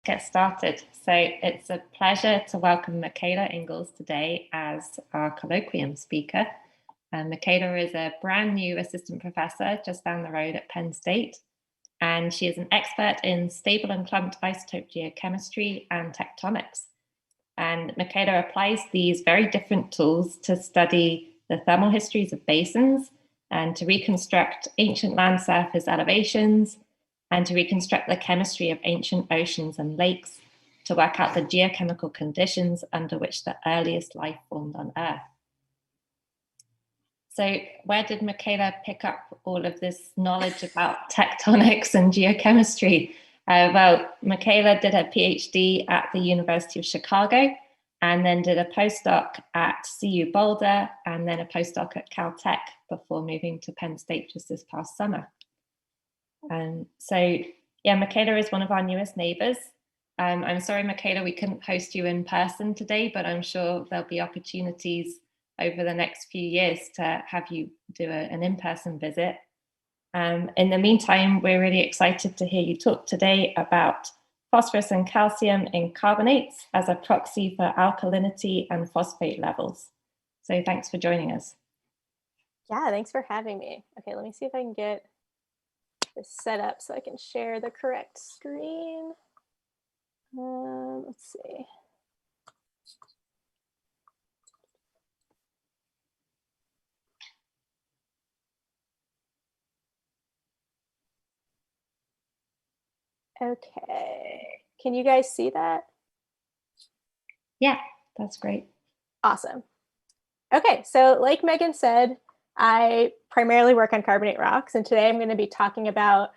get started. So it's a pleasure to welcome Miquela Ingalls today as our colloquium speaker. Miquela is a brand new assistant professor just down the road at Penn State, and she is an expert in stable and clumped isotope geochemistry and tectonics. And Miquela applies these very different tools to study the thermal histories of basins and to reconstruct ancient land surface elevations and to reconstruct the chemistry of ancient oceans and lakes to work out the geochemical conditions under which the earliest life formed on Earth. So where did Miquela pick up all of this knowledge about tectonics and geochemistry? Well, Miquela did her PhD at the University of Chicago and then did a postdoc at CU Boulder and then a postdoc at Caltech before moving to Penn State just this past summer. So yeah, Miquela is one of our newest neighbors. I'm sorry, Miquela, we couldn't host you in person today, but I'm sure there'll be opportunities over the next few years to have you do an in-person visit. In the meantime, we're really excited to hear you talk today about phosphorus and calcium in carbonates as a proxy for alkalinity and phosphate levels. So thanks for joining us. Yeah, thanks for having me. Okay, let me see if I can get this set up so I can share the correct screen. Let's see. Okay, can you guys see that? Yeah, that's great. Awesome. Okay, so like Megan said, I primarily work on carbonate rocks, and today I'm going to be talking about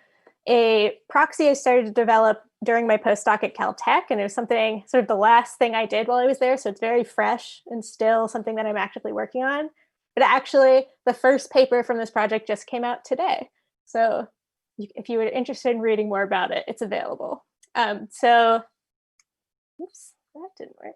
a proxy I started to develop during my postdoc at Caltech, and it was something, sort of the last thing I did while I was there, so it's very fresh and still something that I'm actively working on. But actually, the first paper from this project just came out today. So if you were interested in reading more about it, it's available. Oops, that didn't work.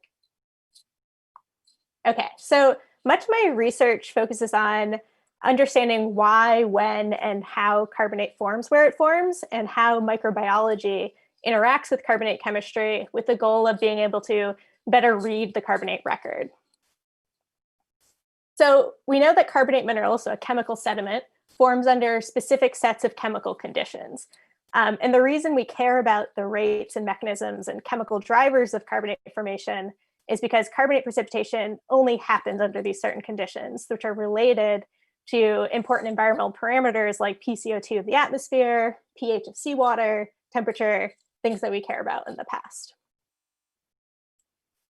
Okay, so much of my research focuses on understanding why, when, and how carbonate forms where it forms, and how microbiology interacts with carbonate chemistry with the goal of being able to better read the carbonate record. So we know that carbonate minerals, so a chemical sediment, forms under specific sets of chemical conditions. And the reason we care about the rates and mechanisms and chemical drivers of carbonate formation is because carbonate precipitation only happens under these certain conditions, which are related to important environmental parameters like PCO2 of the atmosphere, pH of seawater, temperature, things that we care about in the past.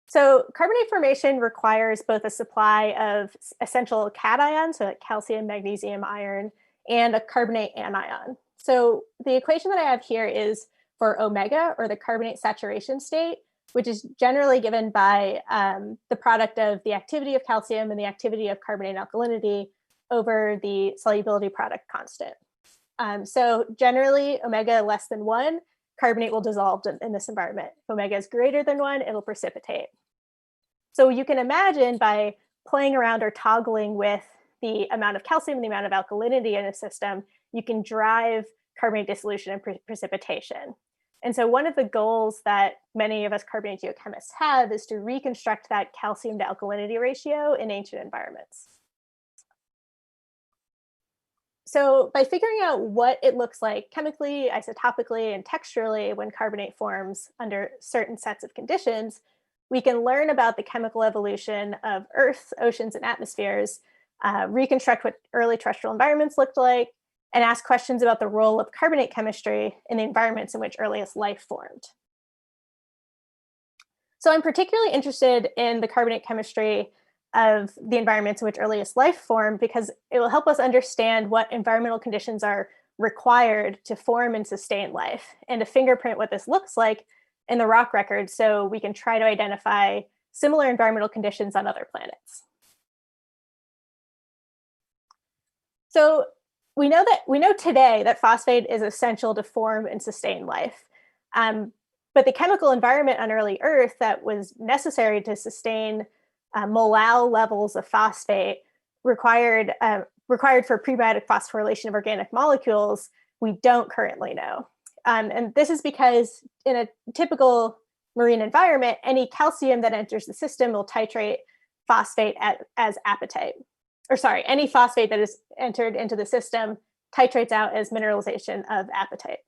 So carbonate formation requires both a supply of essential cations, so like calcium, magnesium, iron, and a carbonate anion. So the equation that I have here is for omega, or the carbonate saturation state, which is generally given by the product of the activity of calcium and the activity of carbonate alkalinity over the solubility product constant. So generally, omega less than 1, carbonate will dissolve in this environment. If omega is greater than 1, it'll precipitate. So you can imagine by playing around or toggling with the amount of calcium and the amount of alkalinity in a system, you can drive carbonate dissolution and precipitation. And so one of the goals that many of us carbonate geochemists have is to reconstruct that calcium to alkalinity ratio in ancient environments. So by figuring out what it looks like chemically, isotopically, and texturally when carbonate forms under certain sets of conditions, we can learn about the chemical evolution of Earth, oceans, and atmospheres, reconstruct what early terrestrial environments looked like, and ask questions about the role of carbonate chemistry in the environments in which earliest life formed. So I'm particularly interested in the carbonate chemistry of the environments in which earliest life formed because it will help us understand what environmental conditions are required to form and sustain life, and to fingerprint what this looks like in the rock record so we can try to identify similar environmental conditions on other planets. So we know today that phosphate is essential to form and sustain life. But the chemical environment on early Earth that was necessary to sustain molal levels of phosphate required for prebiotic phosphorylation of organic molecules, we don't currently know. And this is because in a typical marine environment, any calcium that enters the system will titrate phosphate as apatite. Or sorry, any phosphate that is entered into the system titrates out as mineralization of apatite.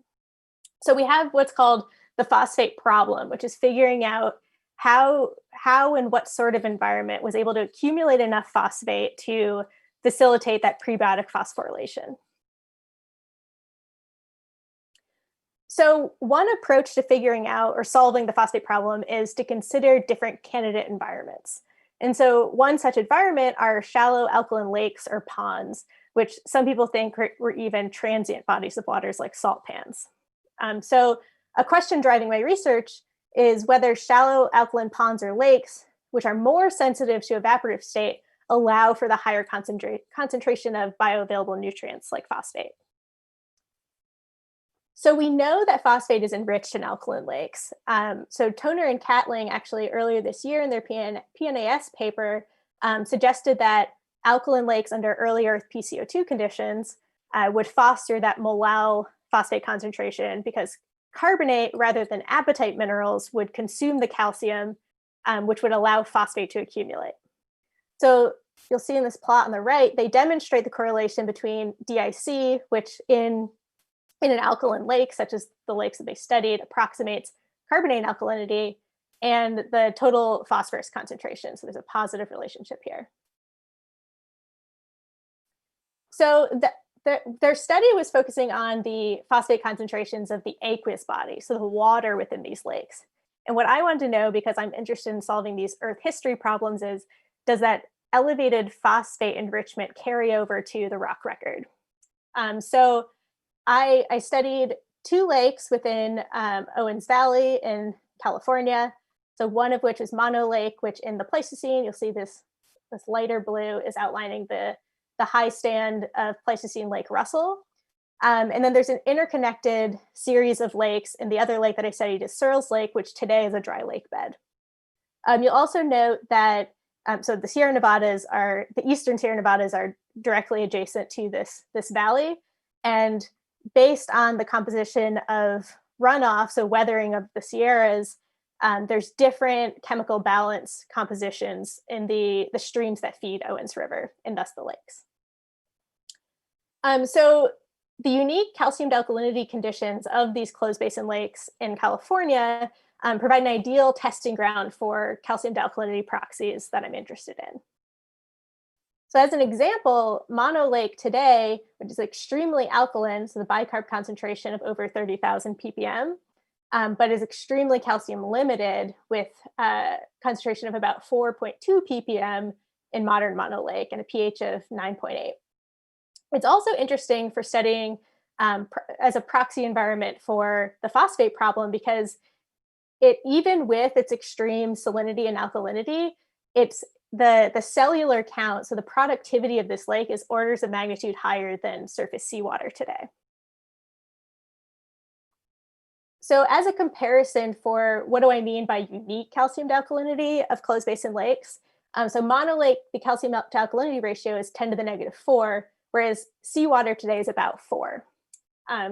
So we have what's called the phosphate problem, which is figuring out how and what sort of environment was able to accumulate enough phosphate to facilitate that prebiotic phosphorylation. So one approach to figuring out or solving the phosphate problem is to consider different candidate environments. And so one such environment are shallow alkaline lakes or ponds, which some people think were even transient bodies of waters like salt pans. So a question driving my research is whether shallow alkaline ponds or lakes, which are more sensitive to evaporative state, allow for the higher concentration of bioavailable nutrients like phosphate. So we know that phosphate is enriched in alkaline lakes. So Toner and Catling actually earlier this year in their PNAS paper suggested that alkaline lakes under early Earth PCO2 conditions would foster that molal phosphate concentration because carbonate rather than apatite minerals would consume the calcium, which would allow phosphate to accumulate. So you'll see in this plot on the right, they demonstrate the correlation between DIC, which in an alkaline lake, such as the lakes that they studied, approximates carbonate alkalinity, and the total phosphorus concentration. So there's a positive relationship here. So their study was focusing on the phosphate concentrations of the aqueous body, so the water within these lakes. And what I wanted to know, because I'm interested in solving these Earth history problems, is does that elevated phosphate enrichment carry over to the rock record? So I studied 2 lakes within Owens Valley in California. So one of which is Mono Lake, which in the Pleistocene, you'll see this lighter blue is outlining the high stand of Pleistocene Lake Russell. And then there's an interconnected series of lakes, and the other lake that I studied is Searles Lake, which today is a dry lake bed. You'll also note that, so the Sierra Nevadas the eastern Sierra Nevadas are directly adjacent to this valley. And based on the composition of runoff, so weathering of the Sierras, there's different chemical balance compositions in the streams that feed Owens River, and thus the lakes. So the unique calcium-to-alkalinity conditions of these closed-basin lakes in California provide an ideal testing ground for calcium-to-alkalinity proxies that I'm interested in. So as an example, Mono Lake today, which is extremely alkaline, so the bicarb concentration of over 30,000 ppm, but is extremely calcium limited with a concentration of about 4.2 ppm in modern Mono Lake and a pH of 9.8. It's also interesting for studying as a proxy environment for the phosphate problem because even with its extreme salinity and alkalinity, it's the cellular count, so the productivity of this lake is orders of magnitude higher than surface seawater today. So as a comparison for what do I mean by unique calcium to alkalinity of closed basin lakes, so Mono Lake, the calcium to alkalinity ratio is 10 to the negative 4, whereas seawater today is about 4.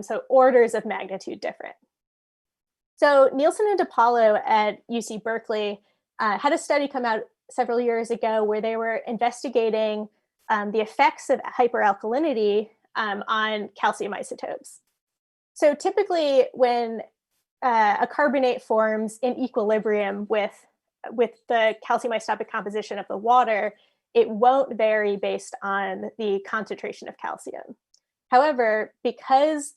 So orders of magnitude different. So Nielsen and DePaulo at UC Berkeley had a study come out several years ago where they were investigating the effects of hyperalkalinity on calcium isotopes. So typically when a carbonate forms in equilibrium with the calcium isotopic composition of the water, it won't vary based on the concentration of calcium. However, because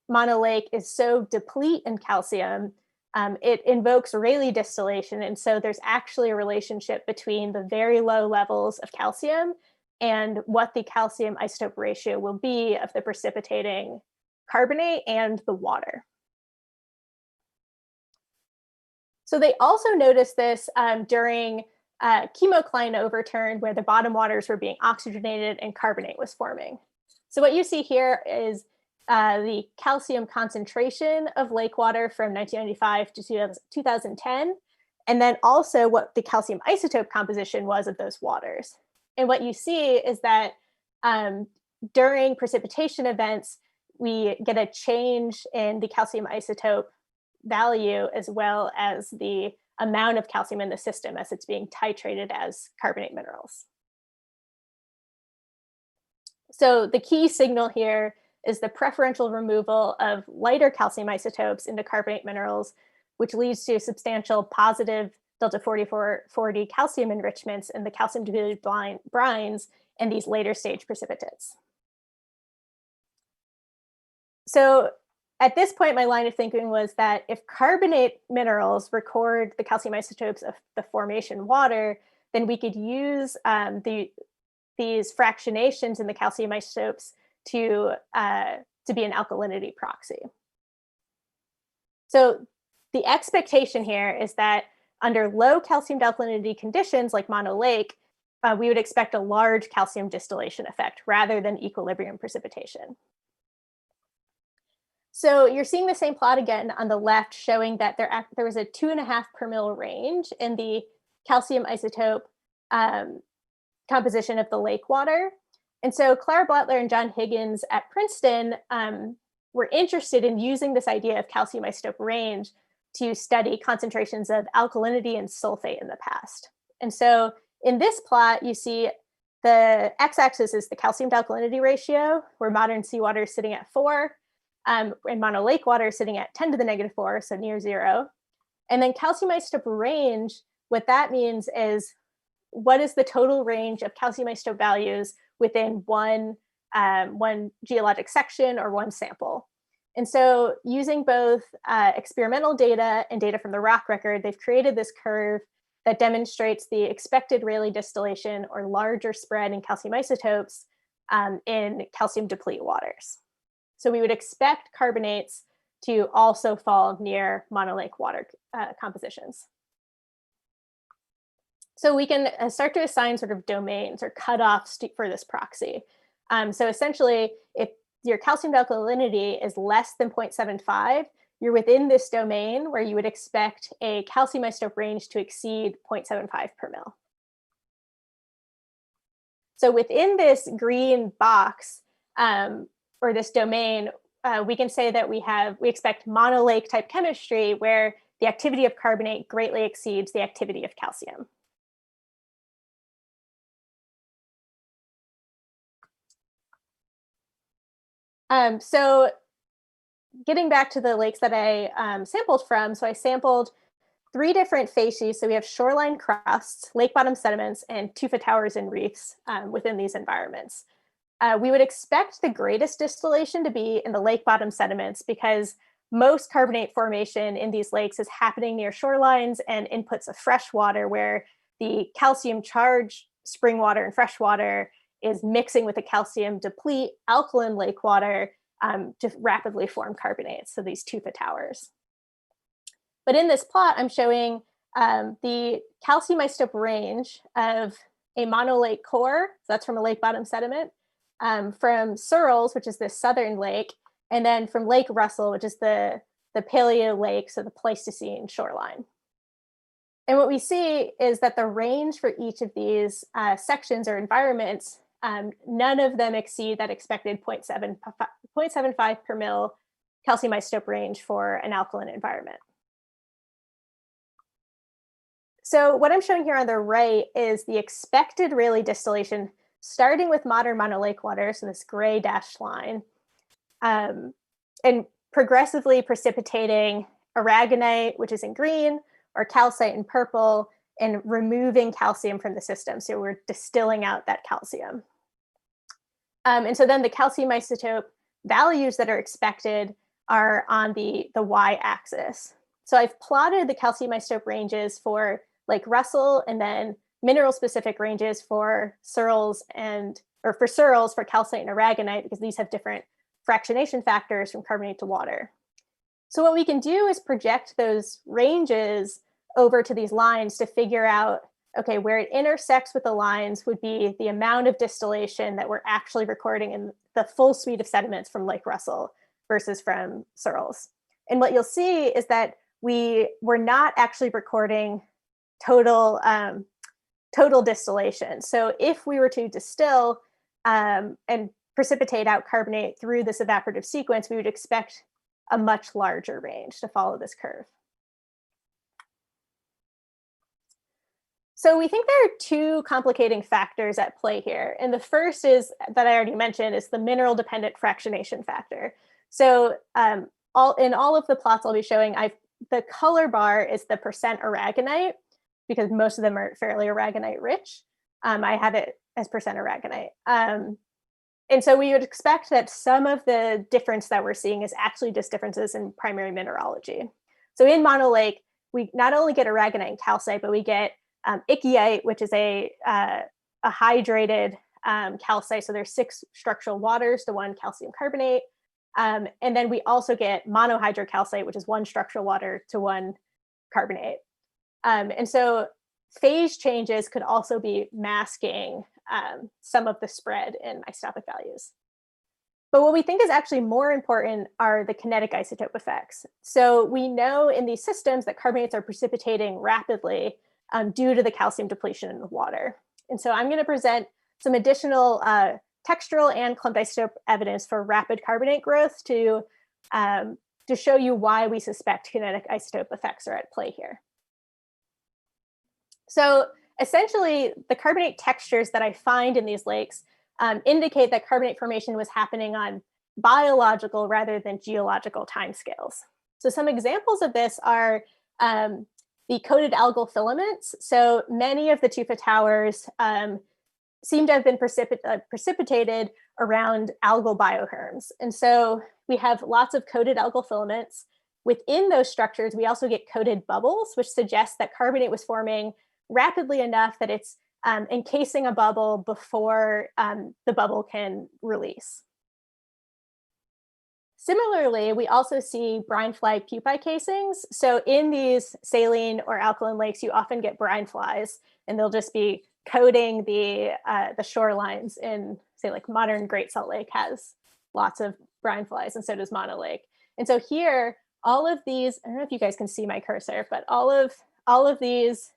Mono Lake is so deplete in calcium, it invokes Rayleigh distillation. And so there's actually a relationship between the very low levels of calcium and what the calcium isotope ratio will be of the precipitating carbonate and the water. So they also noticed this during chemocline overturn where the bottom waters were being oxygenated and carbonate was forming. So what you see here is the calcium concentration of lake water from 1995 to 2010, and then also what the calcium isotope composition was of those waters. And what you see is that during precipitation events, we get a change in the calcium isotope value as well as the amount of calcium in the system as it's being titrated as carbonate minerals. So the key signal here is the preferential removal of lighter calcium isotopes into carbonate minerals, which leads to substantial positive delta 4440 calcium enrichments in the calcium-depleted brines and these later stage precipitates. So at this point, my line of thinking was that if carbonate minerals record the calcium isotopes of the formation water, then we could use these fractionations in the calcium isotopes to be an alkalinity proxy. So the expectation here is that under low calcium-to-alkalinity conditions like Mono Lake, we would expect a large calcium distillation effect rather than equilibrium precipitation. So you're seeing the same plot again on the left, showing that there was a 2.5 per mil range in the calcium isotope composition of the lake water. And so Clara Butler and John Higgins at Princeton were interested in using this idea of calcium isotope range to study concentrations of alkalinity and sulfate in the past. And so in this plot, you see the x-axis is the calcium-to-alkalinity ratio, where modern seawater is sitting at 4, and Mono Lake water is sitting at 10 to the negative 4, so near 0. And then calcium isotope range, what that means is what is the total range of calcium isotope values within one geologic section or one sample. And so using both experimental data and data from the rock record, they've created this curve that demonstrates the expected Rayleigh distillation or larger spread in calcium isotopes in calcium deplete waters. So we would expect carbonates to also fall near Mono Lake water compositions. So we can start to assign sort of domains or cutoffs for this proxy. So essentially, if your calcium alkalinity is less than 0.75, you're within this domain where you would expect a calcium isotope range to exceed 0.75 per mil. So within this green box, or this domain, we can say that we expect Mono Lake type chemistry where the activity of carbonate greatly exceeds the activity of calcium. So getting back to the lakes that I sampled from, so I sampled 3 different facies. So we have shoreline crusts, lake bottom sediments, and tufa towers and reefs within these environments. We would expect the greatest distillation to be in the lake bottom sediments because most carbonate formation in these lakes is happening near shorelines and inputs of fresh water where the calcium charged spring water and fresh water is mixing with the calcium deplete alkaline lake water to rapidly form carbonates, so these tufa towers. But in this plot, I'm showing the calcium isotope range of a Mono Lake core, so that's from a lake bottom sediment, from Searles, which is this southern lake, and then from Lake Russell, which is the paleo lake, so the Pleistocene shoreline. And what we see is that the range for each of these sections or environments, none of them exceed that expected 0.75 per mil calcium isotope range for an alkaline environment. So what I'm showing here on the right is the expected Rayleigh distillation starting with modern Mono Lake water, so this gray dashed line, and progressively precipitating aragonite, which is in green, or calcite in purple, and removing calcium from the system. So we're distilling out that calcium. And so then the calcium isotope values that are expected are on the y-axis. So I've plotted the calcium isotope ranges for Lake Russell and then mineral-specific ranges for Searles for calcite and aragonite, because these have different fractionation factors from carbonate to water. So what we can do is project those ranges over to these lines to figure out, okay, where it intersects with the lines would be the amount of distillation that we're actually recording in the full suite of sediments from Lake Russell versus from Searles. And what you'll see is that we're not actually recording total distillation. So if we were to distill and precipitate out carbonate through this evaporative sequence, we would expect a much larger range to follow this curve. So we think there are two complicating factors at play here. And the first is, that I already mentioned, is the mineral dependent fractionation factor. So in all of the plots I'll be showing, the color bar is the percent aragonite, because most of them are fairly aragonite rich. I have it as percent aragonite. And so we would expect that some of the difference that we're seeing is actually just differences in primary mineralogy. So in Mono Lake, we not only get aragonite and calcite, but we get ichthyoite, which is a hydrated calcite. So there's 6 structural waters to 1 calcium carbonate. And then we also get monohydrocalcite, which is 1 structural water to 1 carbonate. And so phase changes could also be masking some of the spread in isotopic values. But what we think is actually more important are the kinetic isotope effects. So we know in these systems that carbonates are precipitating rapidly due to the calcium depletion in the water. And so I'm going to present some additional textural and clumped isotope evidence for rapid carbonate growth to show you why we suspect kinetic isotope effects are at play here. So essentially, the carbonate textures that I find in these lakes indicate that carbonate formation was happening on biological rather than geological timescales. So some examples of this are the coated algal filaments. So many of the tufa towers seem to have been precipitated around algal bioherms. And so we have lots of coated algal filaments. Within those structures, we also get coated bubbles, which suggests that carbonate was forming rapidly enough that it's encasing a bubble before the bubble can release. Similarly, we also see brine fly pupae casings. So in these saline or alkaline lakes, you often get brine flies, and they'll just be coating the shorelines in, say, like modern Great Salt Lake has lots of brine flies, and so does Mono Lake. And so here, all of these, I don't know if you guys can see my cursor, but all of these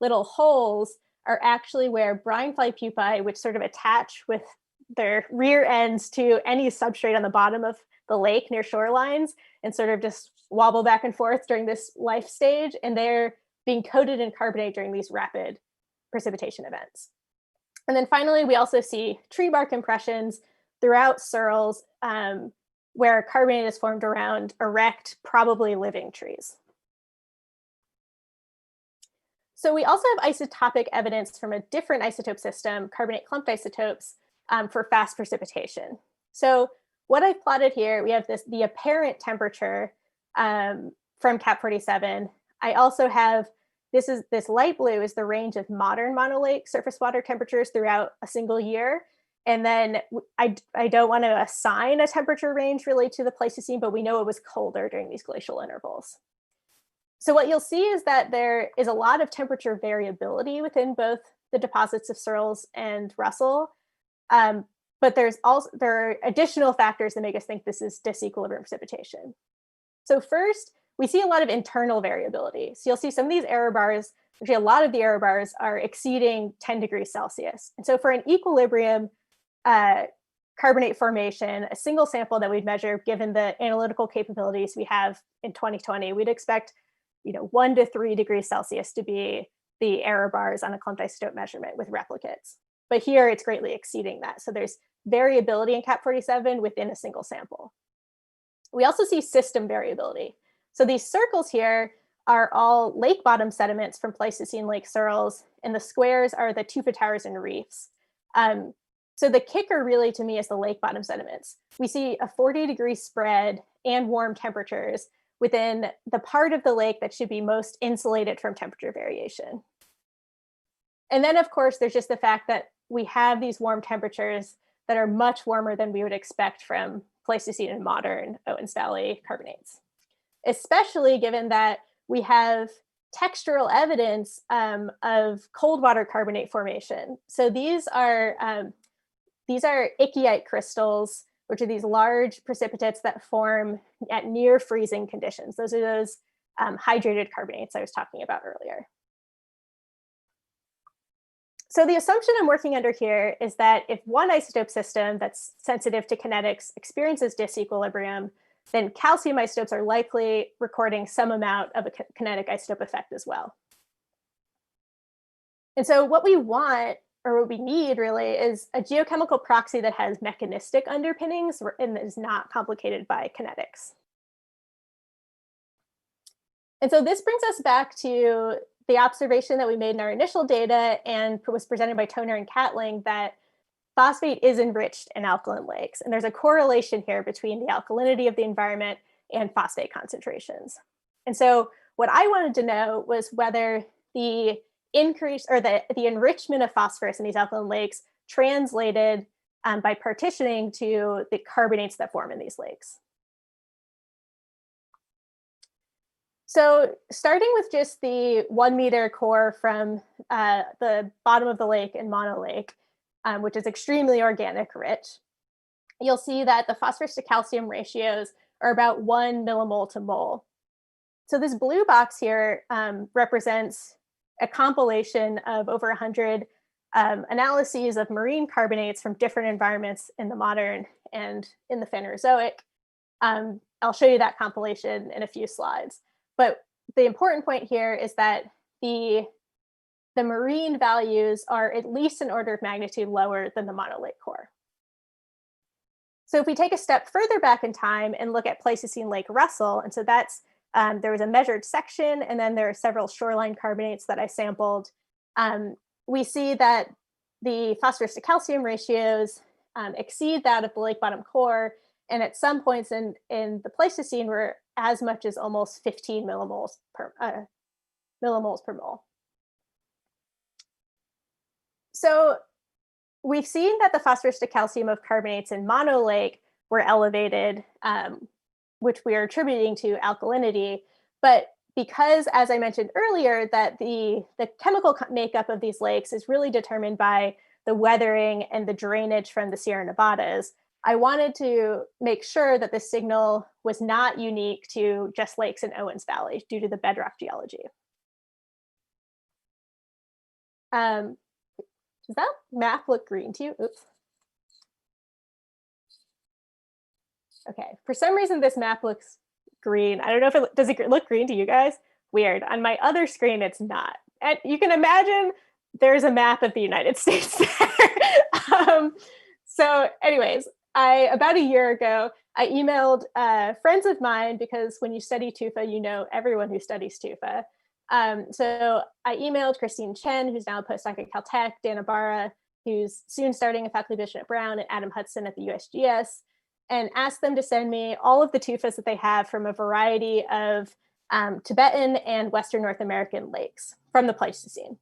little holes are actually where brine fly pupae, which sort of attach with their rear ends to any substrate on the bottom of the lake near shorelines and sort of just wobble back and forth during this life stage. And they're being coated in carbonate during these rapid precipitation events. And then finally, we also see tree bark impressions throughout Searles where carbonate is formed around erect, probably living trees. So we also have isotopic evidence from a different isotope system, carbonate clumped isotopes, for fast precipitation. So what I've plotted here, we have the apparent temperature from Cap 47. I also have, this light blue is the range of modern Mono Lake surface water temperatures throughout a single year. And then I don't want to assign a temperature range really to the Pleistocene, but we know it was colder during these glacial intervals. So what you'll see is that there is a lot of temperature variability within both the deposits of Searles and Russell. But there are additional factors that make us think this is disequilibrium precipitation. So first, we see a lot of internal variability. So you'll see some of these error bars, actually a lot of the error bars are exceeding 10 degrees Celsius. And so for an equilibrium carbonate formation, a single sample that we'd measure, given the analytical capabilities we have in 2020, we'd expect 1 to 3 degrees Celsius to be the error bars on a clumped isotope measurement with replicates. But here it's greatly exceeding that. So there's variability in Cap 47 within a single sample. We also see system variability. So these circles here are all lake bottom sediments from Pleistocene Lake Searles, and the squares are the tufa towers and reefs. So the kicker really to me is the lake bottom sediments. We see a 40-degree spread and warm temperatures within the part of the lake that should be most insulated from temperature variation. And then, of course, there's just the fact that we have these warm temperatures that are much warmer than we would expect from Pleistocene and modern Owens Valley carbonates, especially given that we have textural evidence of cold water carbonate formation. So these are ichthyoite crystals, which are these large precipitates that form at near freezing conditions. Those are those hydrated carbonates I was talking about earlier. So the assumption I'm working under here is that if one isotope system that's sensitive to kinetics experiences disequilibrium, then calcium isotopes are likely recording some amount of a kinetic isotope effect as well. And so what we want, or what we need really, is a geochemical proxy that has mechanistic underpinnings and is not complicated by kinetics. And so this brings us back to the observation that we made in our initial data and was presented by Toner and Catling that phosphate is enriched in alkaline lakes. And there's a correlation here between the alkalinity of the environment and phosphate concentrations. And so what I wanted to know was whether the increase or the enrichment of phosphorus in these alkaline lakes translated by partitioning to the carbonates that form in these lakes. So starting with just the 1 meter core from the bottom of the lake in Mono Lake, which is extremely organic rich, you'll see that the phosphorus to calcium ratios are about 1 millimole to mole. So this blue box here represents a compilation of over 100 analyses of marine carbonates from different environments in the modern and in the Phanerozoic. I'll show you that compilation in a few slides. But the important point here is that the marine values are at least an order of magnitude lower than the Mono Lake core. So if we take a step further back in time and look at Pleistocene Lake Russell, and so that's there was a measured section, and then there are several shoreline carbonates that I sampled. We see that the phosphorus to calcium ratios exceed that of the lake bottom core, and at some points in the Pleistocene were as much as almost 15 millimoles per mole. So we've seen that the phosphorus to calcium of carbonates in Mono Lake were elevated, which we are attributing to alkalinity. But because, as I mentioned earlier, that the chemical makeup of these lakes is really determined by the weathering and the drainage from the Sierra Nevadas, I wanted to make sure that the signal was not unique to just lakes in Owens Valley due to the bedrock geology. Does that map look green to you? Oops. Okay, for some reason this map looks green. I don't know if does it look green to you guys? Weird. On my other screen, it's not. And you can imagine there's a map of the United States there. So anyways, about a year ago, I emailed friends of mine, because when you study TUFA, you know everyone who studies TUFA. So I emailed Christine Chen, who's now a postdoc at Caltech, Dana Barra, who's soon starting a faculty position at Brown, and Adam Hudson at the USGS, and asked them to send me all of the TUFAs that they have from a variety of Tibetan and Western North American lakes from the Pleistocene.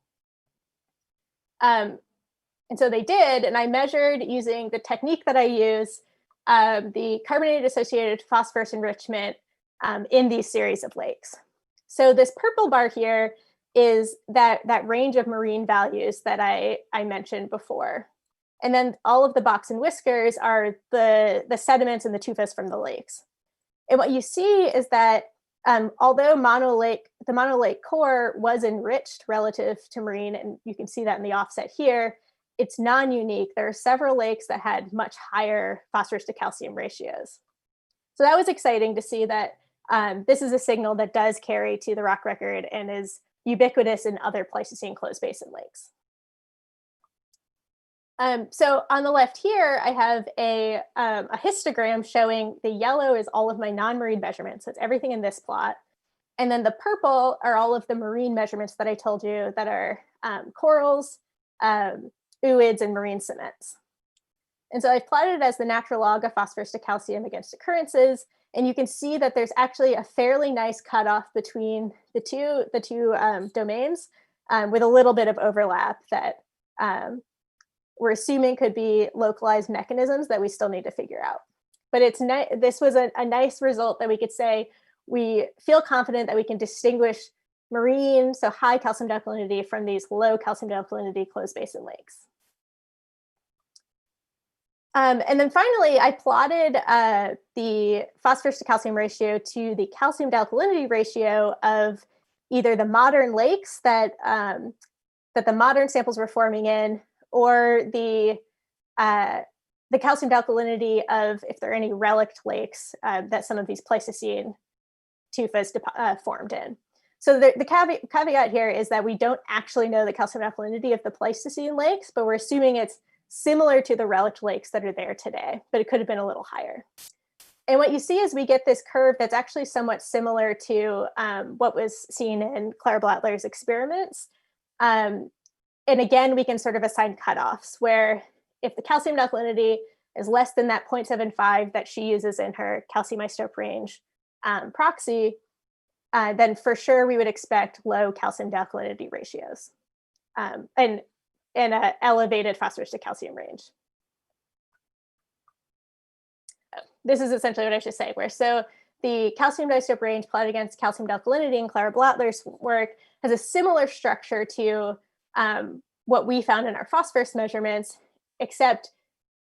And so they did, and I measured using the technique that I use, the carbonate-associated phosphorus enrichment in these series of lakes. So this purple bar here is that range of marine values that I mentioned before. And then all of the box and whiskers are the sediments and the tufas from the lakes. And what you see is that although the Mono Lake core was enriched relative to marine, and you can see that in the offset here, it's non-unique. There are several lakes that had much higher phosphorus to calcium ratios. So that was exciting to see that this is a signal that does carry to the rock record and is ubiquitous in other Pleistocene closed basin lakes. So on the left here, I have a histogram showing the yellow is all of my non-marine measurements. So it's everything in this plot. And then the purple are all of the marine measurements that I told you that are corals, ooids, and marine cements. And so I've plotted it as the natural log of phosphorus to calcium against occurrences. And you can see that there's actually a fairly nice cutoff between the two domains with a little bit of overlap that we're assuming could be localized mechanisms that we still need to figure out. But this was a nice result that we could say we feel confident that we can distinguish marine, so high calcium alkalinity, from these low calcium alkalinity closed basin lakes. And then finally, I plotted the phosphorus to calcium ratio to the calcium to alkalinity ratio of either the modern lakes that that the modern samples were forming in, or the calcium-to-alkalinity of if there are any relict lakes that some of these Pleistocene tufas formed in. So the caveat here is that we don't actually know the calcium-to-alkalinity of the Pleistocene lakes, but we're assuming it's similar to the relict lakes that are there today, but it could have been a little higher. And what you see is we get this curve that's actually somewhat similar to what was seen in Clara Blattler's experiments. And again, we can sort of assign cutoffs where if the calcium-to-alkalinity is less than that 0.75 that she uses in her calcium isotope range proxy, then for sure we would expect low calcium-to-alkalinity ratios and an elevated phosphorus to calcium range. This is essentially what I should say, where so the calcium isotope range plotted against calcium alkalinity in Clara Blattler's work has a similar structure to what we found in our phosphorus measurements, except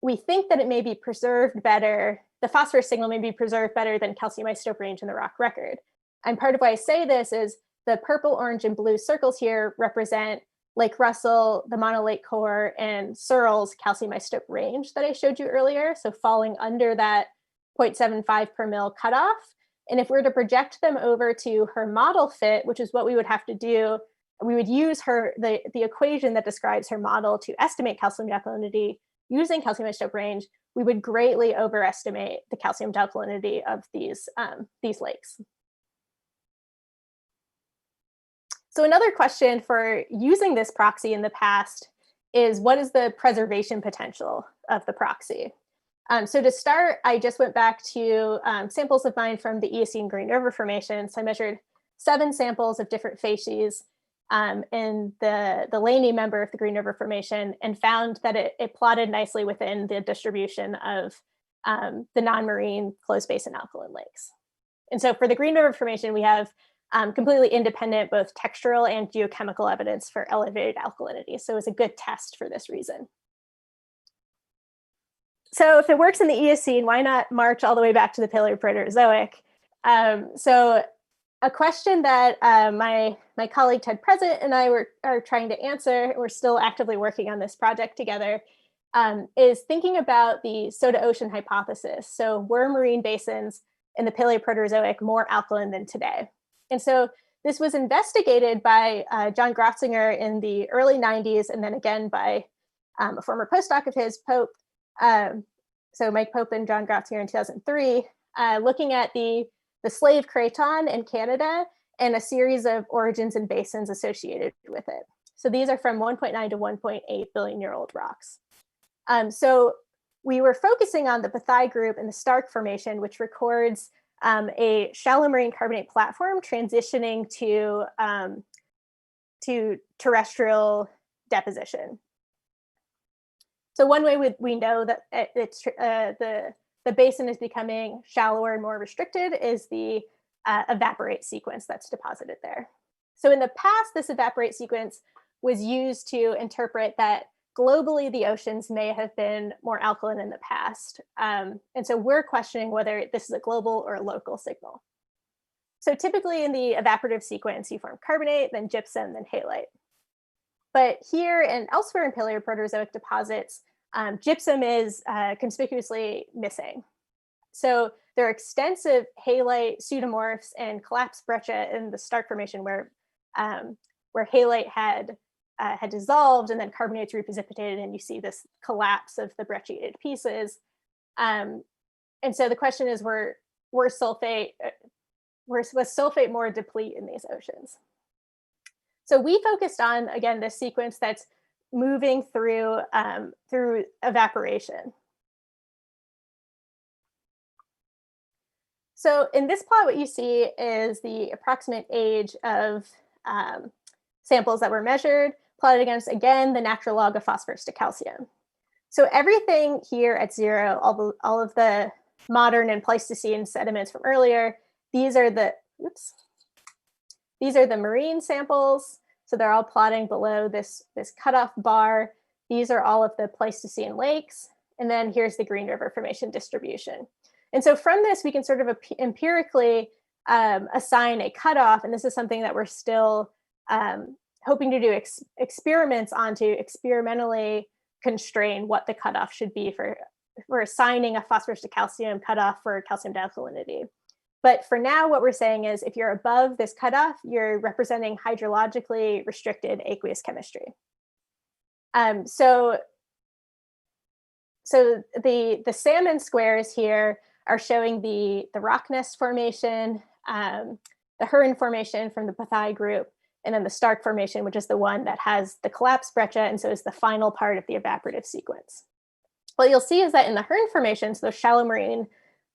we think that it may be preserved better, the phosphorus signal may be preserved better than calcium isotope range in the rock record. And part of why I say this is the purple, orange, and blue circles here represent Lake Russell, the Mono Lake core, and Searle's calcium isotope range that I showed you earlier, so falling under that 0.75 per mil cutoff. And if we were to project them over to her model fit, which is what we would have to do, we would use the equation that describes her model to estimate calcium alkalinity using calcium isotope range, we would greatly overestimate the calcium alkalinity of these lakes. So another question for using this proxy in the past is, what is the preservation potential of the proxy? So to start, I just went back to samples of mine from the Eocene Green River Formation. So I measured 7 samples of different facies in the Laney member of the Green River Formation, and found that it plotted nicely within the distribution of the non-marine closed-basin alkaline lakes. And so for the Green River Formation, we have completely independent both textural and geochemical evidence for elevated alkalinity. So it's a good test for this reason. So if it works in the Eocene, why not march all the way back to the Paleoproterozoic? So a question that my colleague Ted Present and I are trying to answer, we're still actively working on this project together, is thinking about the soda ocean hypothesis. So were marine basins in the Paleoproterozoic more alkaline than today? And so this was investigated by John Grotzinger in the early 90s, and then again by a former postdoc of his, Pope. So Mike Pope and John Grotzinger in 2003, looking at the Slave Craton in Canada and a series of origins and basins associated with it. So these are from 1.9 to 1.8 billion year old rocks. So we were focusing on the Pathai group and the Stark Formation, which records a shallow marine carbonate platform transitioning to terrestrial deposition. So one way we know that the basin is becoming shallower and more restricted is the evaporate sequence that's deposited there. So in the past, this evaporate sequence was used to interpret that globally the oceans may have been more alkaline in the past. And so we're questioning whether this is a global or a local signal. So typically in the evaporative sequence, you form carbonate, then gypsum, then halite. But here and elsewhere in Paleoproterozoic deposits, gypsum is conspicuously missing. So there are extensive halite pseudomorphs and collapsed breccia in the Stark Formation where halite had dissolved and then carbonates reprecipitated, and you see this collapse of the brecciated pieces. And so the question is, was sulfate more deplete in these oceans? So we focused on, again, this sequence that's moving through evaporation. So in this plot, what you see is the approximate age of samples that were measured, plotted against, again, the natural log of phosphorus to calcium. So everything here at 0, all of the modern and Pleistocene sediments from earlier, these are the marine samples. So they're all plotting below this cutoff bar. These are all of the Pleistocene lakes. And then here's the Green River Formation distribution. And so from this, we can sort of empirically assign a cutoff. And this is something that we're still hoping to do experiments on to experimentally constrain what the cutoff should be for assigning a phosphorus to calcium cutoff for calcium to alkalinity. But for now, what we're saying is if you're above this cutoff, you're representing hydrologically restricted aqueous chemistry. So the salmon squares here are showing the Rocknest formation, the Huron formation from the Pupi group, and then the Stark formation, which is the one that has the collapsed breccia, and so is the final part of the evaporative sequence. What you'll see is that in the Huron formations, those shallow marine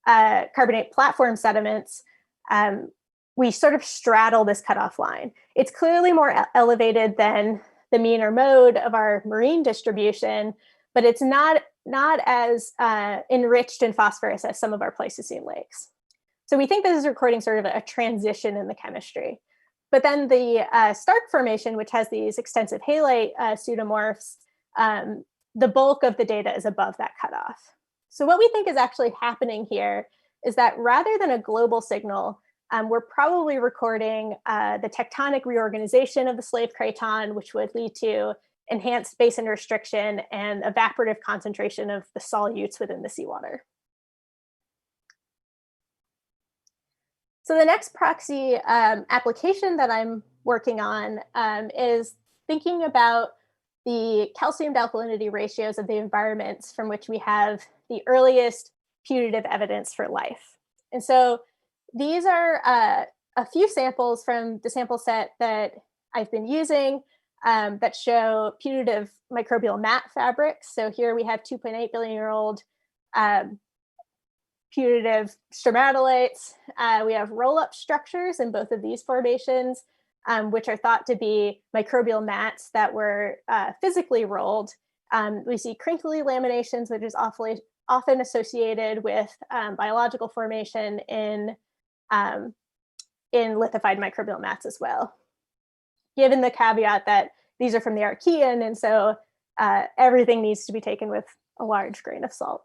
carbonate platform sediments, we sort of straddle this cutoff line. It's clearly more elevated than the mean or mode of our marine distribution, but it's not as enriched in phosphorus as some of our Pleistocene lakes. So we think this is recording sort of a transition in the chemistry. But then the Stark formation, which has these extensive halite pseudomorphs, the bulk of the data is above that cutoff. So what we think is actually happening here is that rather than a global signal, we're probably recording the tectonic reorganization of the slave craton, which would lead to enhanced basin restriction and evaporative concentration of the solutes within the seawater. So the next proxy application that I'm working on is thinking about the calcium to alkalinity ratios of the environments from which we have the earliest putative evidence for life. And so these are a few samples from the sample set that I've been using that show putative microbial mat fabrics. So here we have 2.8 billion year old putative stromatolites. We have roll-up structures in both of these formations, which are thought to be microbial mats that were physically rolled. We see crinkly laminations, which is often associated with biological formation in lithified microbial mats as well, given the caveat that these are from the Archean, and so everything needs to be taken with a large grain of salt.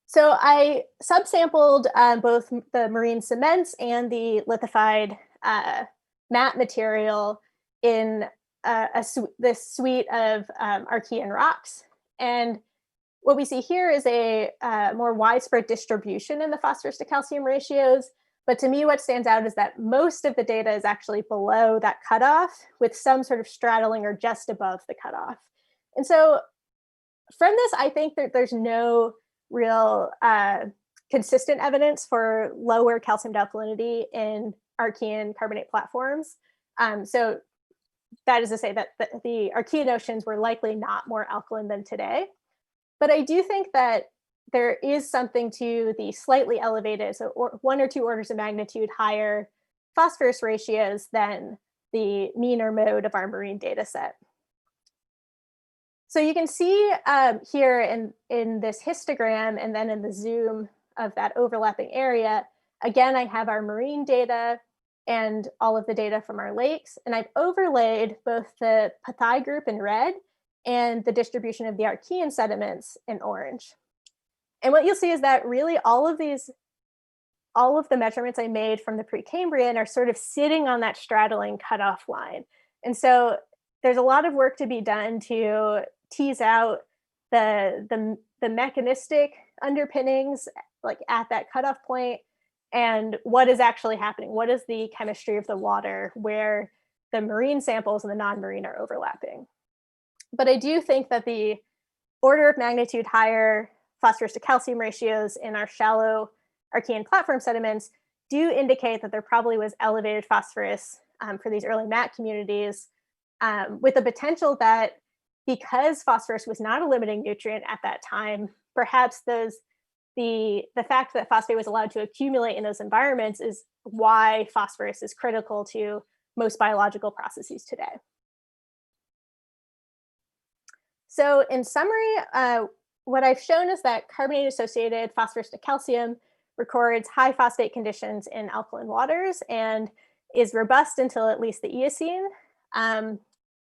So I subsampled both the marine cements and the lithified mat material in this suite of Archean rocks. And what we see here is a more widespread distribution in the phosphorus to calcium ratios. But to me, what stands out is that most of the data is actually below that cutoff, with some sort of straddling or just above the cutoff. And so from this, I think that there's no real consistent evidence for lower calcium to alkalinity in Archean carbonate platforms. So that is to say that the Archean oceans were likely not more alkaline than today. But I do think that there is something to the slightly elevated, so 1 or 2 orders of magnitude higher phosphorus ratios than the mean or mode of our marine data set. So you can see here in this histogram and then in the zoom of that overlapping area, again, I have our marine data and all of the data from our lakes, and I've overlaid both the Pupi group in red and the distribution of the Archean sediments in orange. And what you'll see is that really all of the measurements I made from the Precambrian are sort of sitting on that straddling cutoff line. And so there's a lot of work to be done to tease out the mechanistic underpinnings, like at that cutoff point, and what is actually happening. What is the chemistry of the water where the marine samples and the non-marine are overlapping? But I do think that the order of magnitude higher phosphorus to calcium ratios in our shallow Archean platform sediments do indicate that there probably was elevated phosphorus for these early mat communities, with the potential that because phosphorus was not a limiting nutrient at that time, perhaps the fact that phosphate was allowed to accumulate in those environments is why phosphorus is critical to most biological processes today. So in summary, what I've shown is that carbonate-associated phosphorus to calcium records high phosphate conditions in alkaline waters and is robust until at least the Eocene.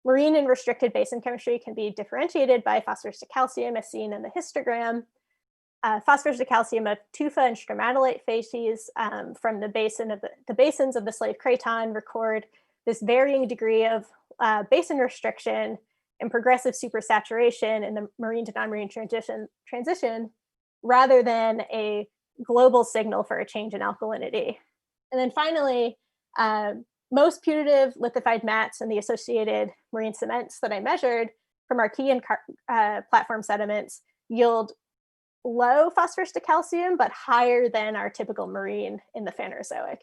Marine and restricted basin chemistry can be differentiated by phosphorus to calcium, as seen in the histogram. Phosphorus to calcium of tufa and stromatolite facies from the basins of the slave craton record this varying degree of basin restriction and progressive supersaturation in the marine to non-marine transition rather than a global signal for a change in alkalinity. And then finally, most putative lithified mats and the associated marine cements that I measured from Archean platform sediments yield low phosphorus to calcium, but higher than our typical marine in the Phanerozoic.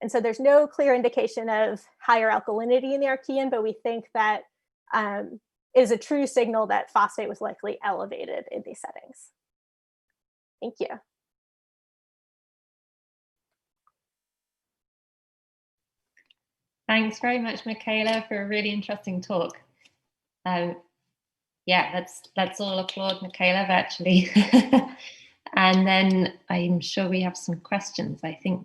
And so there's no clear indication of higher alkalinity in the Archean, but we think that is a true signal that phosphate was likely elevated in these settings. Thank you. Thanks very much, Miquela, for a really interesting talk. Yeah, let's all applaud Miquela virtually. And then I'm sure we have some questions. I think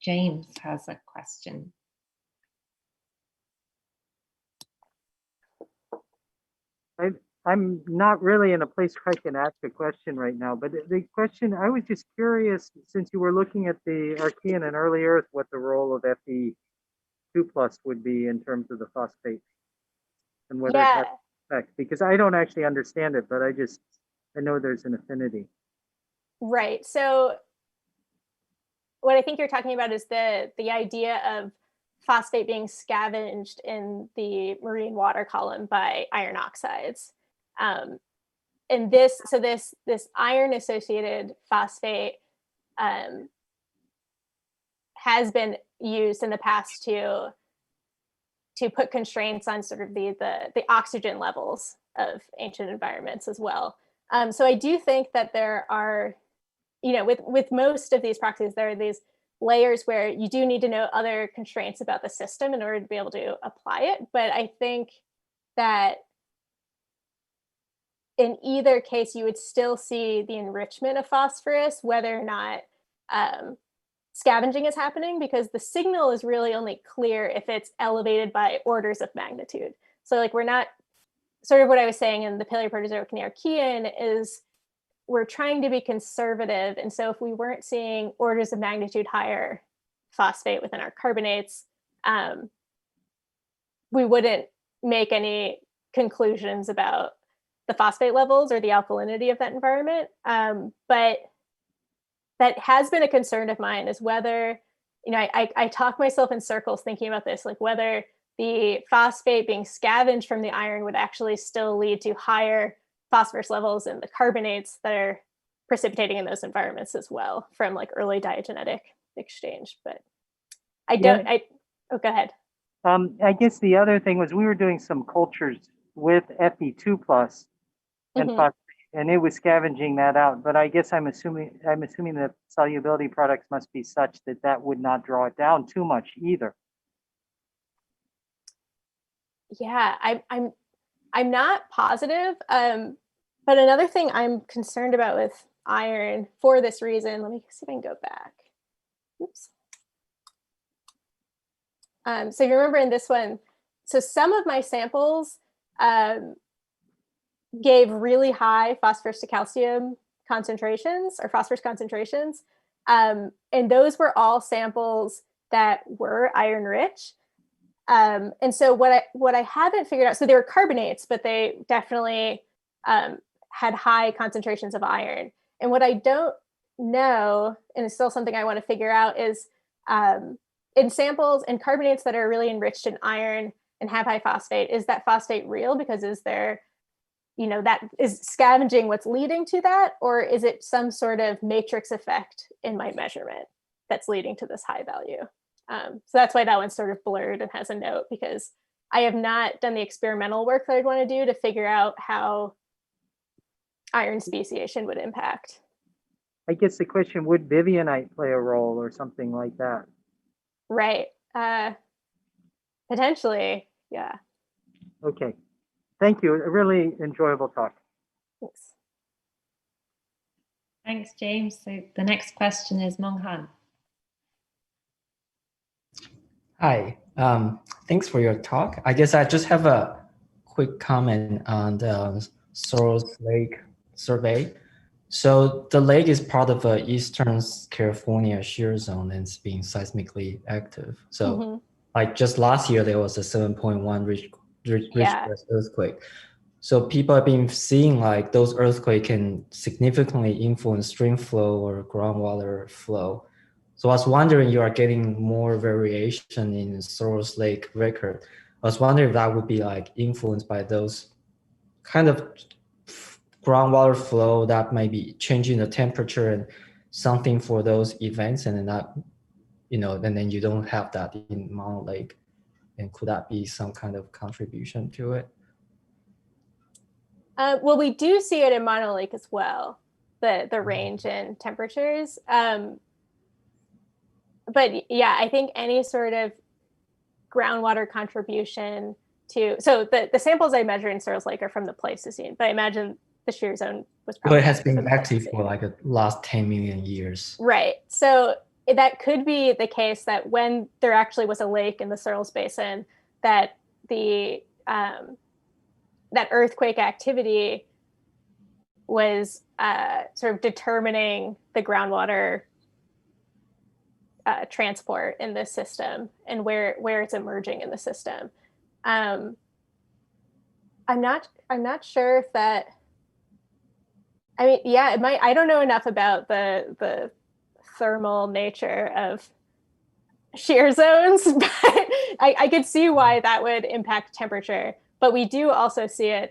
James has a question. I'm not really in a place where I can ask a question right now, but the question, I was just curious, since you were looking at the Archean and early Earth, what the role of Fe2+ would be in terms of the phosphate and whether it has effect, because I don't actually understand it, but I know there's an affinity. Right. So what I think you're talking about is the idea of phosphate being scavenged in the marine water column by iron oxides. And this iron associated phosphate has been used in the past to put constraints on sort of the oxygen levels of ancient environments as well. So I do think that there are, with most of these proxies, there are these layers where you do need to know other constraints about the system in order to be able to apply it. But I think that in either case, you would still see the enrichment of phosphorus, whether or not scavenging is happening, because the signal is really only clear if it's elevated by orders of magnitude. So like we're not, sort of what I was saying in the Paleoproterozoic and the Archean is we're trying to be conservative. And so if we weren't seeing orders of magnitude higher phosphate within our carbonates, we wouldn't make any conclusions about the phosphate levels or the alkalinity of that environment. But that has been a concern of mine, is whether, I talk myself in circles thinking about this, like whether the phosphate being scavenged from the iron would actually still lead to higher phosphorus levels in the carbonates that are precipitating in those environments as well from like early diagenetic exchange. But go ahead. I guess the other thing was we were doing some cultures with Fe2+ and phosphate, and it was scavenging that out. But I guess I'm assuming that solubility products must be such that would not draw it down too much either. Yeah, I'm not positive. But another thing I'm concerned about with iron for this reason, let me see if I can go back. Oops. So you remember in this one, so some of my samples gave really high phosphorus to calcium concentrations or phosphorus concentrations. And those were all samples that were iron rich. And so what I haven't figured out, so they were carbonates, but they definitely had high concentrations of iron. And what I don't know, and it's still something I want to figure out, is in samples and carbonates that are really enriched in iron and have high phosphate, is that phosphate real? Because is there, that is scavenging what's leading to that? Or is it some sort of matrix effect in my measurement that's leading to this high value? So that's why that one's sort of blurred and has a note, because I have not done the experimental work that I'd want to do to figure out how iron speciation would impact. I guess the question, would Vivianite play a role or something like that? Right. Potentially, yeah. Okay. Thank you. A really enjoyable talk. Thanks. Thanks, James. So the next question is Monghan. Hi, thanks for your talk. I guess I just have a quick comment on the Soros Lake survey. So the lake is part of the Eastern California shear zone and it's being seismically active. So like just last year, there was a 7.1 Yeah. Richter earthquake. So people have been seeing like those earthquakes can significantly influence stream flow or groundwater flow. So I was wondering, you are getting more variation in Soros Lake record. I was wondering if that would be like influenced by those kind of groundwater flow that might be changing the temperature and something for those events, and then that, and then you don't have that in Mono Lake. And could that be some kind of contribution to it? Well, we do see it in Mono Lake as well, the range in temperatures. But yeah, I think any sort of groundwater contribution so the samples I measure in Searles Lake are from the Pleistocene, but I imagine the shear zone was probably. Well, it has been active for like the last 10 million years. Right. So that could be the case that when there actually was a lake in the Searles Basin, that the that earthquake activity was sort of determining the groundwater transport in this system and where it's emerging in the system. I'm not sure if that. I mean, yeah, it might. I don't know enough about the thermal nature of shear zones, but I could see why that would impact temperature. But we do also see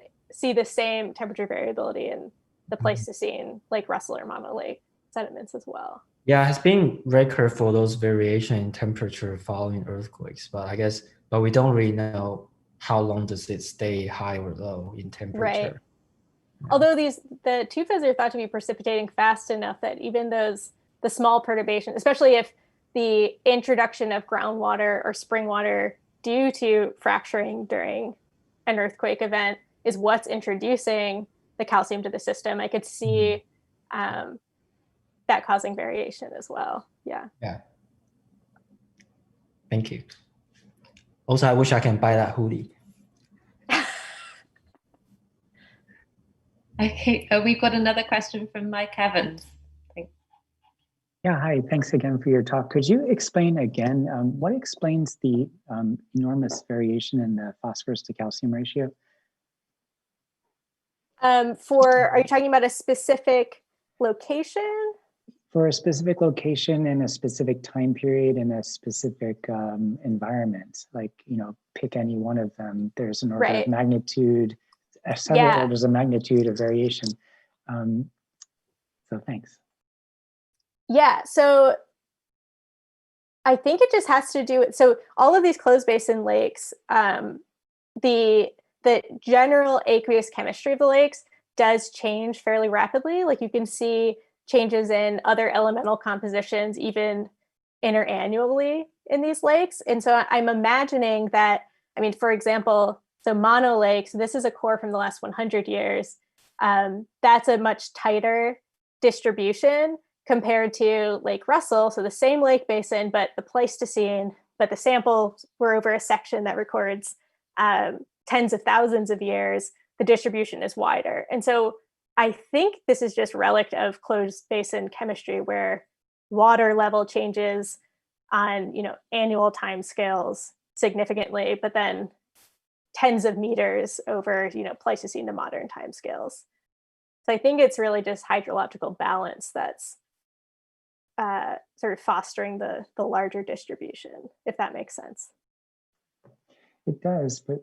the same temperature variability in the Pleistocene, Lake Russell or Mono Lake sediments as well. Yeah, it has been record for those variation in temperature following earthquakes, but we don't really know how long does it stay high or low in temperature. Right. Yeah. Although the tufas are thought to be precipitating fast enough that even the small perturbations, especially if the introduction of groundwater or spring water due to fracturing during an earthquake event is what's introducing the calcium to the system, I could see that causing variation as well. Yeah. Yeah. Thank you. Also, I wish I can buy that hoodie. Okay, we've got another question from Mike Evans. Yeah, hi, thanks again for your talk. Could you explain again, what explains the enormous variation in the phosphorus to calcium ratio? Are you talking about a specific location? For a specific location in a specific time period in a specific environment, like, pick any one of them. There's an order of magnitude, several orders of magnitude of variation. So thanks. Yeah, so I think it just has to do with, so all of these closed basin lakes, the general aqueous chemistry of the lakes does change fairly rapidly. Like you can see changes in other elemental compositions even interannually in these lakes. And so I'm imagining that, I mean, for example, so Mono Lake, so this is a core from the last 100 years. That's a much tighter distribution compared to Lake Russell. So the same lake basin, but the Pleistocene, but the samples were over a section that records tens of thousands of years. The distribution is wider. And so I think this is just relic of closed basin chemistry where water level changes on, annual time scales significantly, but then tens of meters over, Pleistocene to modern time scales. So I think it's really just hydrological balance that's sort of fostering the larger distribution, if that makes sense. It does, but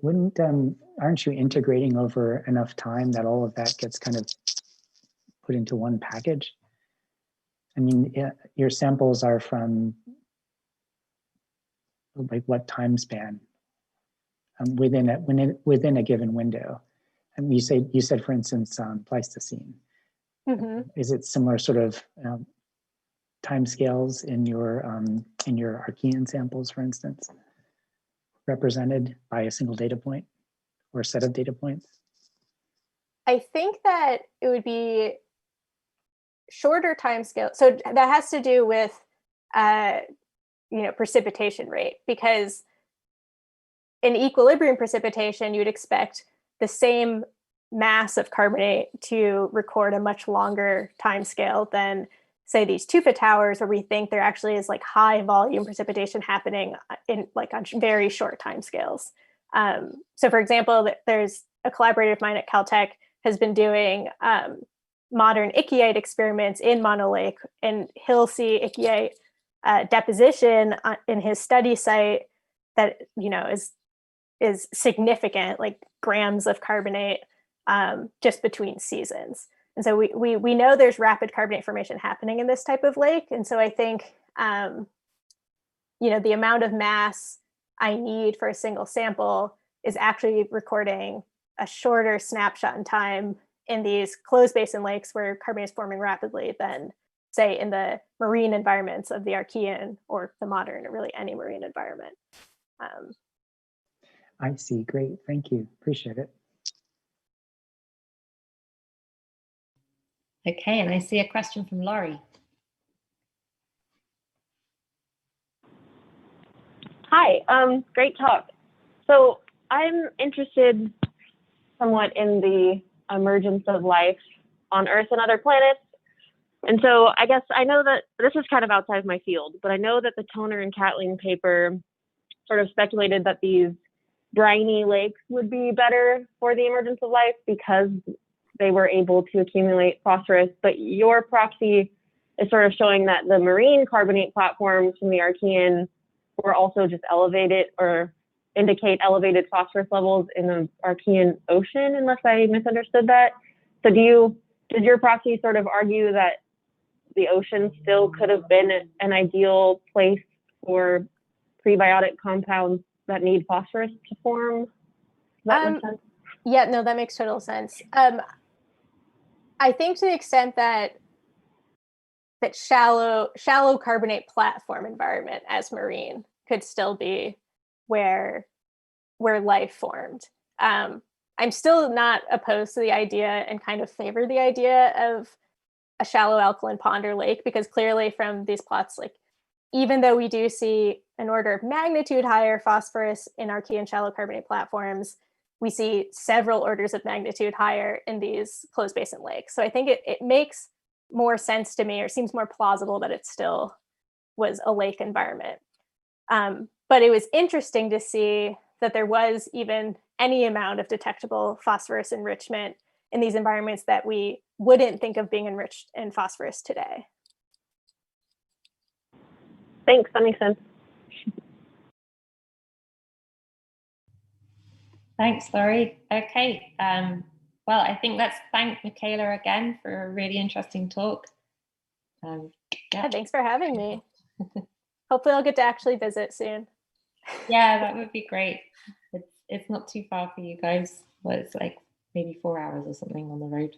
aren't you integrating over enough time that all of that gets kind of put into one package? I mean, your samples are from like what time span within a given window? And you said, for instance, Pleistocene. Mm-hmm. Is it similar sort of time scales in your Archean samples, for instance, represented by a single data point or a set of data points? I think that it would be shorter time scale. So that has to do with precipitation rate, because in equilibrium precipitation, you'd expect the same mass of carbonate to record a much longer time scale than, say these tufa towers where we think there actually is like high volume precipitation happening in like on very short timescales. So for example, there's a collaborator of mine at Caltech has been doing modern ichthyoid experiments in Mono Lake, and he'll see ichthyoid deposition in his study site that, you know, is significant, like grams of carbonate just between seasons. And so we know there's rapid carbonate formation happening in this type of lake. And so I think, you know, the amount of mass I need for a single sample is actually recording a shorter snapshot in time in these closed basin lakes where carbonate is forming rapidly than, say, in the marine environments of the Archean or the modern, or really any marine environment. I see. Great. Thank you. Appreciate it. Okay, and I see a question from Laurie. Hi, great talk. So I'm interested somewhat in the emergence of life on Earth and other planets. And so I guess I know that this is kind of outside of my field, but I know that the Toner and Catling paper sort of speculated that these briny lakes would be better for the emergence of life because they were able to accumulate phosphorus. But your proxy is sort of showing that the marine carbonate platforms from the Archean were also just elevated or indicate elevated phosphorus levels in the Archean Ocean, unless I misunderstood that. So did your proxy sort of argue that the ocean still could have been an ideal place for prebiotic compounds that need phosphorus to form? Does that make sense? Yeah, no, that makes total sense. I think to the extent that shallow carbonate platform environment as marine could still be where life formed. I'm still not opposed to the idea and kind of favor the idea of a shallow alkaline pond or lake, because clearly from these plots, like even though we do see an order of magnitude higher phosphorus in Archean shallow carbonate platforms, we see several orders of magnitude higher in these closed basin lakes. So I think it makes more sense to me, or seems more plausible, that it still was a lake environment. But it was interesting to see that there was even any amount of detectable phosphorus enrichment in these environments that we wouldn't think of being enriched in phosphorus today. Thanks, that makes sense. Thanks, Laurie. Okay, well, I think let's thank Miquela again for a really interesting talk. Yeah, thanks for having me. Hopefully I'll get to actually visit soon. Yeah, that would be great. It's not too far for you guys. Well, it's like maybe 4 hours or something on the road.